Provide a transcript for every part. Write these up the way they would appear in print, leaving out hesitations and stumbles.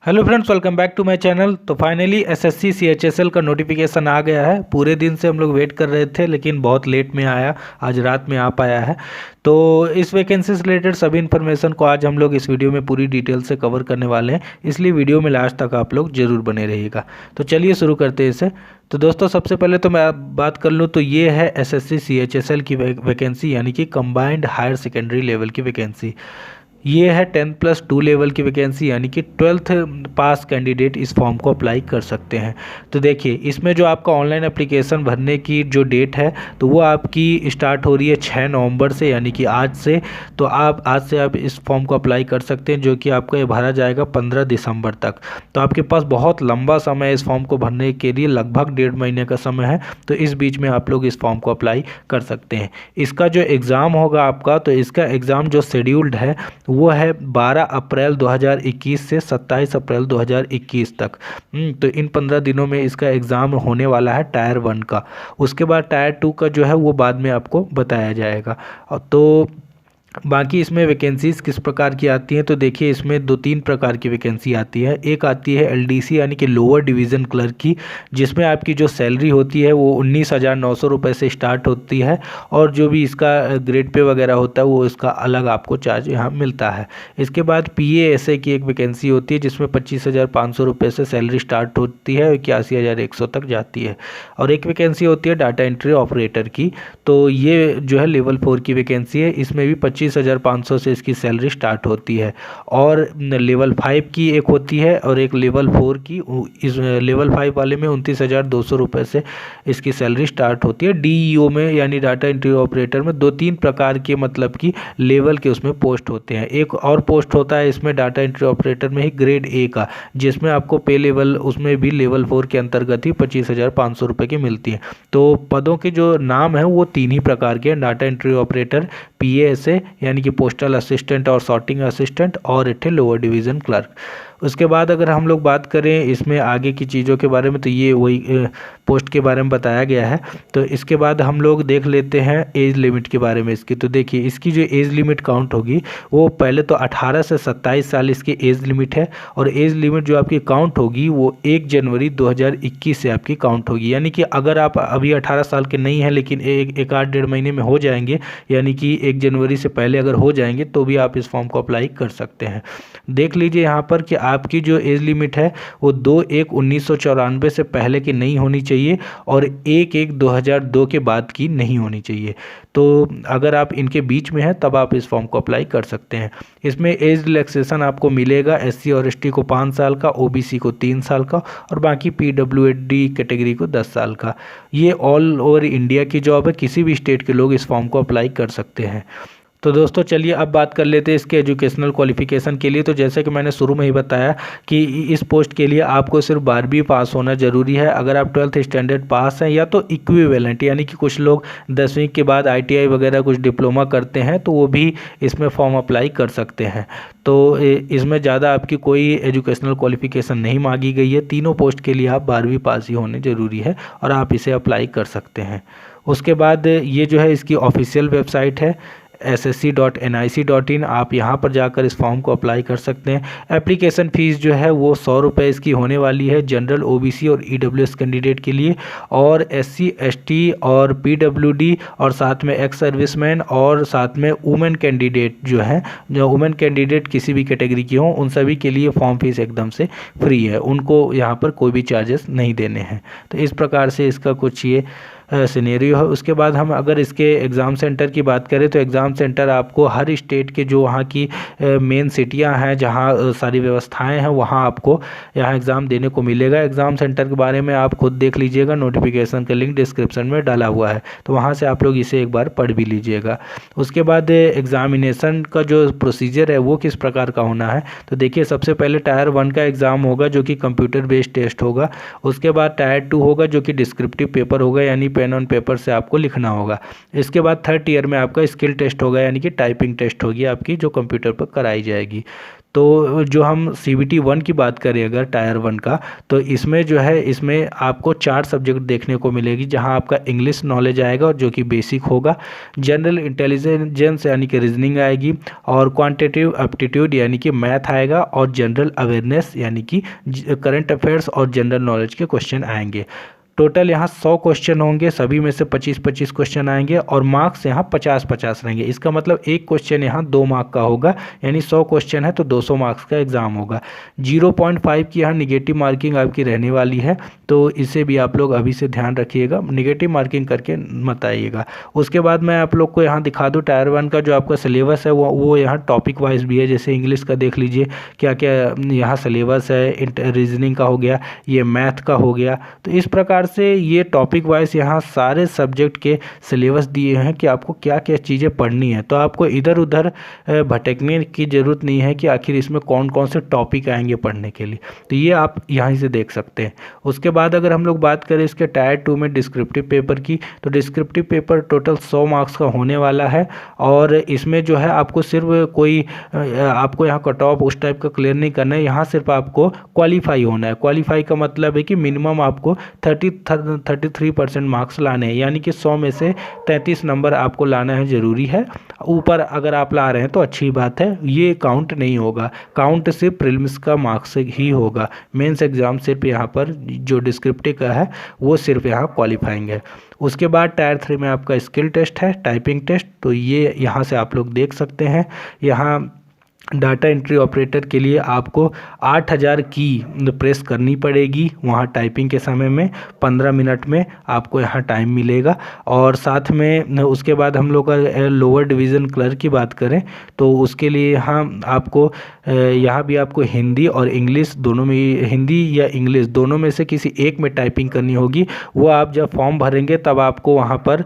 Hello friends, welcome back to my channel. तो finally SSC CHSL का notification आ गया है। पूरे दिन से हम लोग वेट कर रहे थे लेकिन बहुत लेट में आया, आज रात में आ पाया है। तो इस वैकेंसी से रिलेटेड सभी इन्फॉर्मेशन को आज हम लोग इस वीडियो में पूरी डिटेल से कवर करने वाले हैं, इसलिए वीडियो में लास्ट तक आप लोग जरूर बने रहिएगा। तो चलिए शुरू करते हैं इसे। तो दोस्तों सबसे पहले तो मैं बात कर लूँ तो ये है एसएससी सीएचएसएल की वैकेंसी, यानी कि कंबाइंड हायर सेकेंडरी लेवल की वैकेंसी। ये है 10+2 लेवल की वैकेंसी, यानी कि 12th पास कैंडिडेट इस फॉर्म को अप्लाई कर सकते हैं। तो देखिए इसमें जो आपका ऑनलाइन एप्लीकेशन भरने की जो डेट है तो वो आपकी स्टार्ट हो रही है 6 नवंबर से, यानी कि आज से। तो आप आज से आप इस फॉर्म को अप्लाई कर सकते हैं, जो कि आपका ये भरा जाएगा 15 दिसंबर तक। तो आपके पास बहुत लंबा समय है इस फॉर्म को भरने के लिए, लगभग 1.5 महीने का समय है। तो इस बीच में आप लोग इस फॉर्म को अप्लाई कर सकते हैं। इसका जो एग्ज़ाम होगा आपका, तो इसका एग्ज़ाम जो शेड्यूल्ड है वो है 12 अप्रैल 2021 से 27 अप्रैल 2021 तक। तो इन 15 दिनों में इसका एग्ज़ाम होने वाला है टायर 1 का। उसके बाद टायर 2 का जो है वो बाद में आपको बताया जाएगा। तो बाकी इसमें वैकेंसीज़ किस प्रकार की आती हैं, तो देखिए इसमें 2-3 प्रकार की वैकेंसी आती है। एक आती है एलडीसी यानी कि लोअर डिवीज़न क्लर्क की, जिसमें आपकी जो सैलरी होती है वो 19,900 रुपये से स्टार्ट होती है, और जो भी इसका ग्रेड पे वगैरह होता है वो इसका अलग आपको चार्ज यहाँ मिलता है। इसके बाद पीएएसए की एक वैकेंसी होती है, जिसमें 25,500 रुपये से सैलरी स्टार्ट होती है, 81,100 तक जाती है। और एक वैकेंसी होती है डाटा एंट्री ऑपरेटर की, तो ये जो है लेवल 4 की वैकेंसी है। इसमें भी 25,500 से इसकी सैलरी स्टार्ट होती है। और लेवल 5 की एक होती है और एक लेवल 4 की। इस लेवल 5 वाले में 29,200 रुपये से इसकी सैलरी स्टार्ट होती है। डीईओ में यानी डाटा एंट्री ऑपरेटर में 2-3 प्रकार के मतलब कि लेवल के उसमें पोस्ट होते हैं। एक और पोस्ट होता है इसमें डाटा एंट्री ऑपरेटर में ही ग्रेड ए का, जिसमें आपको पे लेवल उसमें भी लेवल 4 के अंतर्गत ही 25,500 रुपये की मिलती है। तो पदों के जो नाम है वो 3 ही प्रकार के हैं: डाटा एंट्री ऑपरेटर, पीएएसए यानी कि पोस्टल असिस्टेंट और सॉर्टिंग असिस्टेंट, और एक लोअर डिवीज़न क्लर्क। उसके बाद अगर हम लोग बात करें इसमें आगे की चीज़ों के बारे में, तो ये वही पोस्ट के बारे में बताया गया है। तो इसके बाद हम लोग देख लेते हैं एज लिमिट के बारे में इसकी। तो देखिए इसकी जो एज लिमिट काउंट होगी वो पहले तो 18 से 27 साल इसकी एज लिमिट है, और एज लिमिट जो आपकी काउंट होगी वो 1 जनवरी 2021 से आपकी काउंट होगी। यानी कि अगर आप अभी 18 साल के नहीं हैं लेकिन एक आध 1.5 महीने में हो जाएंगे, यानी कि 1 जनवरी से पहले अगर हो जाएंगे, तो भी आप इस फॉर्म को अप्लाई कर सकते हैं। देख लीजिए यहाँ पर कि आपकी जो एज लिमिट है वो 2/1/1994 से पहले की नहीं होनी चाहिए, और 1/1/2002 के बाद की नहीं होनी चाहिए। तो अगर आप इनके बीच में हैं तब आप इस फॉर्म को अप्लाई कर सकते हैं। इसमें एज रिलैक्सेशन आपको मिलेगा एससी और एसटी को 5 साल का, ओबीसी को 3 साल का, और बाकी पीडब्ल्यूडी कैटेगरी को 10 साल का। ये ऑल ओवर इंडिया की जॉब है, किसी भी स्टेट के लोग इस फॉर्म को अप्लाई कर सकते हैं। तो दोस्तों चलिए अब बात कर लेते हैं इसके एजुकेशनल क्वालिफिकेशन के लिए। तो जैसे कि मैंने शुरू में ही बताया कि इस पोस्ट के लिए आपको सिर्फ 12वीं पास होना ज़रूरी है। अगर आप 12th स्टैंडर्ड पास हैं या तो इक्विवेलेंट, यानी कि कुछ लोग 10वीं के बाद आईटीआई वगैरह कुछ डिप्लोमा करते हैं, तो वो भी इसमें फॉर्म अप्लाई कर सकते हैं। तो इसमें ज़्यादा आपकी कोई एजुकेशनल क्वालिफिकेशन नहीं मांगी गई है। तीनों पोस्ट के लिए आप 12वीं पास ही होने ज़रूरी है, और आप इसे अप्लाई कर सकते हैं। उसके बाद ये जो है इसकी ऑफिशियल वेबसाइट है ssc.nic.in। आप यहाँ पर जाकर इस फॉर्म को अप्लाई कर सकते हैं। एप्लीकेशन फ़ीस जो है वो 100 रुपये इसकी होने वाली है जनरल, ओबीसी और ईडब्ल्यूएस कैंडिडेट के लिए, और एससी, एसटी और पीडब्ल्यूडी, और साथ में एक्स सर्विसमैन, और साथ में वुमेन कैंडिडेट जो है, जो वुमेन कैंडिडेट किसी भी कैटेगरी की हों, उन सभी के लिए फॉर्म फीस एकदम से फ्री है। उनको यहाँ पर कोई भी चार्जेस नहीं देने हैं। तो इस प्रकार से इसका कुछ ये सिनेरियो है। उसके बाद हम अगर इसके एग्ज़ाम सेंटर की बात करें, तो एग्ज़ाम सेंटर आपको हर स्टेट के जो वहाँ की मेन सिटियाँ हैं, जहाँ सारी व्यवस्थाएं हैं, वहाँ आपको यहाँ एग्ज़ाम देने को मिलेगा। एग्ज़ाम सेंटर के बारे में आप खुद देख लीजिएगा, नोटिफिकेशन का लिंक डिस्क्रिप्शन में डाला हुआ है, तो वहाँ से आप लोग इसे एक बार पढ़ भी लीजिएगा। उसके बाद एग्ज़ामिनेशन का जो प्रोसीजर है वो किस प्रकार का होना है, तो देखिए सबसे पहले टायर 1 का एग्ज़ाम होगा जो कि कंप्यूटर बेस्ड टेस्ट होगा। उसके बाद टायर 2 होगा जो कि डिस्क्रिप्टिव पेपर होगा, यानी पेन ऑन पेपर से आपको लिखना होगा। इसके बाद 3rd ईयर में आपका स्किल टेस्ट होगा, यानी कि टाइपिंग टेस्ट होगी आपकी, जो कंप्यूटर पर कराई जाएगी। तो तो जो हम CBT 1 की बात करें अगर टायर 1 का, तो इसमें जो है इसमें आपको 4 सब्जेक्ट देखने को मिलेगी, जहां आपका इंग्लिश नॉलेज आएगा और जो कि बेसिक होगा, जनरल इंटेलिजेंस यानी कि रीजनिंग आएगी, और क्वांटिटेटिव एप्टीट्यूड यानी कि मैथ आएगा, और जनरल अवेयरनेस यानी कि करंट अफेयर्स और जनरल नॉलेज के क्वेश्चन आएंगे। टोटल यहाँ 100 क्वेश्चन होंगे, सभी में से 25-25 क्वेश्चन आएंगे, और मार्क्स यहाँ 50-50 रहेंगे। इसका मतलब एक क्वेश्चन यहाँ 2 मार्क का होगा, यानी 100 क्वेश्चन है तो 200 मार्क्स का एग्जाम होगा। 0.5 की यहाँ निगेटिव मार्किंग आपकी रहने वाली है, तो इसे भी आप लोग अभी से ध्यान रखिएगा, निगेटिव मार्किंग करके मत आइएगा। उसके बाद मैं आप लोग को यहाँ दिखा दूँ टायर 1 का जो आपका सिलेबस है वो यहाँ टॉपिक वाइज भी है। जैसे इंग्लिश का देख लीजिए क्या क्या यहाँ सिलेबस है, रीजनिंग का हो गया, ये मैथ का हो गया। तो इस प्रकार से ये टॉपिक वाइज यहाँ सारे सब्जेक्ट के सिलेबस दिए हैं कि आपको क्या क्या चीज़ें पढ़नी है। तो आपको इधर उधर भटकने की ज़रूरत नहीं है कि आखिर इसमें कौन कौन से टॉपिक आएंगे पढ़ने के लिए, तो ये आप यहाँ से देख सकते हैं। उसके बाद अगर हम लोग बात करें इसके टायर 2 में डिस्क्रिप्टिव पेपर की, तो डिस्क्रिप्टिव पेपर टोटल 100 मार्क्स का होने वाला है, और इसमें जो है आपको सिर्फ कोई आपको यहाँ कट ऑफ उस टाइप का क्लियर नहीं करना है, यहाँ सिर्फ आपको क्वालिफाई होना है। क्वालिफाई का मतलब है कि मिनिमम आपको 33% मार्क्स लाने हैं, यानी कि 100 में से 33 नंबर आपको लाना है, ज़रूरी है। ऊपर अगर आप ला रहे हैं तो अच्छी बात है, ये काउंट नहीं होगा, काउंट सिर्फ प्रीलिम्स का मार्क्स ही होगा। मेंस एग्ज़ाम सिर्फ यहाँ पर जो डिस्क्रिप्टिव का है वो सिर्फ यहाँ क्वालिफाइंग है। उसके बाद टायर 3 में आपका स्किल टेस्ट है, टाइपिंग टेस्ट, तो ये यहाँ से आप लोग देख सकते हैं। यहाँ डाटा एंट्री ऑपरेटर के लिए आपको 8000 की प्रेस करनी पड़ेगी वहाँ टाइपिंग के समय में, 15 मिनट में आपको यहाँ टाइम मिलेगा। और साथ में उसके बाद हम लोग लोअर डिवीज़न क्लर्क की बात करें तो उसके लिए यहाँ आपको यहाँ भी आपको हिंदी और इंग्लिश दोनों में, हिंदी या इंग्लिश दोनों में से किसी एक में टाइपिंग करनी होगी। वो आप जब फॉर्म भरेंगे तब आपको वहाँ पर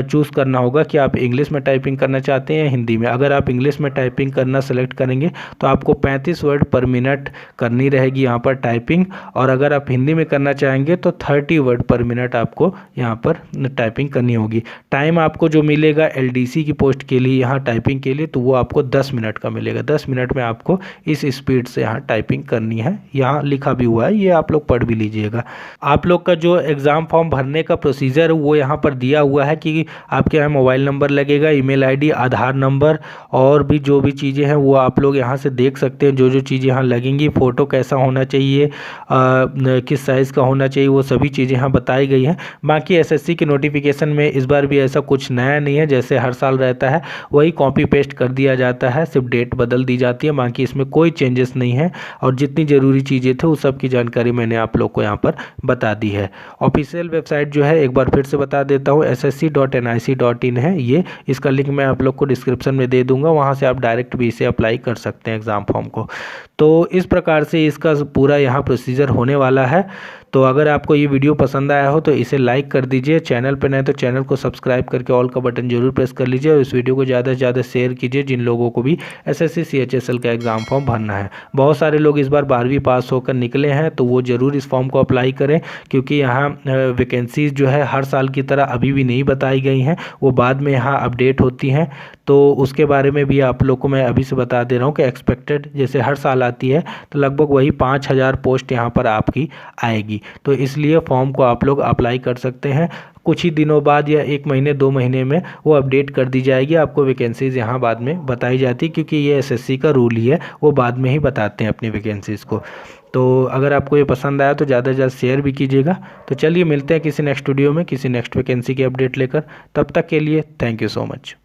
चूज़ करना होगा कि आप इंग्लिश में टाइपिंग करना चाहते हैं या हिंदी में। अगर आप इंग्लिश में टाइपिंग करना सेलेक्ट करेंगे तो आपको 35 वर्ड पर मिनट करनी रहेगी यहाँ पर टाइपिंग, और अगर आप हिंदी में करना चाहेंगे तो 30 वर्ड पर मिनट आपको यहाँ पर टाइपिंग करनी होगी। टाइम आपको जो मिलेगा LDC की पोस्ट के लिए यहाँ टाइपिंग के लिए, तो वो आपको 10 मिनट का मिलेगा। 10 मिनट में आपको इस स्पीड से यहाँ टाइपिंग करनी है, यहाँ लिखा भी हुआ है, ये आप लोग पढ़ भी लीजिएगा। आप लोग का जो एग्ज़ाम फॉर्म भरने का प्रोसीजर वो यहाँ पर दिया हुआ है कि आपके यहाँ मोबाइल नंबर लगेगा, ईमेल ID, आधार नंबर, और भी जो भी चीज़ें हैं वो आप लोग यहाँ से देख सकते हैं। जो जो चीज़ें यहाँ लगेंगी, फ़ोटो कैसा होना चाहिए, किस साइज़ का होना चाहिए, वो सभी चीज़ें यहाँ बताई गई हैं। बाकी SSC के नोटिफिकेशन में इस बार भी ऐसा कुछ नया नहीं है, जैसे हर साल रहता है वही कॉपी पेस्ट कर दिया जाता है, सिर्फ डेट बदल दी जाती है, बाकी इसमें कोई चेंजेस नहीं है। और जितनी ज़रूरी चीज़ें थे उस सब की जानकारी मैंने आप लोग को यहाँ पर बता दी है। ऑफिशियल वेबसाइट जो है एक बार फिर से बता देता हूँ, ssc.nic.in है ये, इसका लिंक मैं आप लोग को डिस्क्रिप्शन में दे दूँगा, वहाँ से आप डायरेक्ट भी इसे अप्लाई कर सकते हैं एग्ज़ाम फॉर्म को। तो इस प्रकार से इसका पूरा यहाँ प्रोसीजर होने वाला है। तो अगर आपको ये वीडियो पसंद आया हो तो इसे लाइक कर दीजिए, चैनल पर नए तो चैनल को सब्सक्राइब करके ऑल का बटन जरूर प्रेस कर लीजिए, और इस वीडियो को ज़्यादा से ज़्यादा शेयर कीजिए जिन लोगों को भी SSC CHSL का एग्ज़ाम फॉर्म भरना है। बहुत सारे लोग इस बार 12वीं पास होकर निकले हैं, तो वो ज़रूर इस फॉर्म को अप्लाई करें, क्योंकि यहाँ वैकेंसीज जो है हर साल की तरह अभी भी नहीं बताई गई हैं, वो बाद में यहाँ अपडेट होती हैं। तो उसके बारे में भी आप लोग को मैं अभी से बता दे रहा हूँ कि एक्सपेक्टेड जैसे हर साल आती है तो लगभग वही 5000 पोस्ट यहाँ पर आपकी आएगी। तो इसलिए फॉर्म को आप लोग अप्लाई कर सकते हैं। कुछ ही दिनों बाद या 1 महीने 2 महीने में वो अपडेट कर दी जाएगी, आपको वैकेंसीज़ यहाँ बाद में बताई जाती, क्योंकि ये SSC का रूल ही है, वो बाद में ही बताते हैं अपनी वैकेंसीज़ को। तो अगर आपको ये पसंद आया तो ज़्यादा से ज़्यादा शेयर भी कीजिएगा। तो चलिए मिलते हैं किसी नेक्स्ट वीडियो में किसी नेक्स्ट वैकेंसी की अपडेट लेकर, तब तक के लिए थैंक यू सो मच।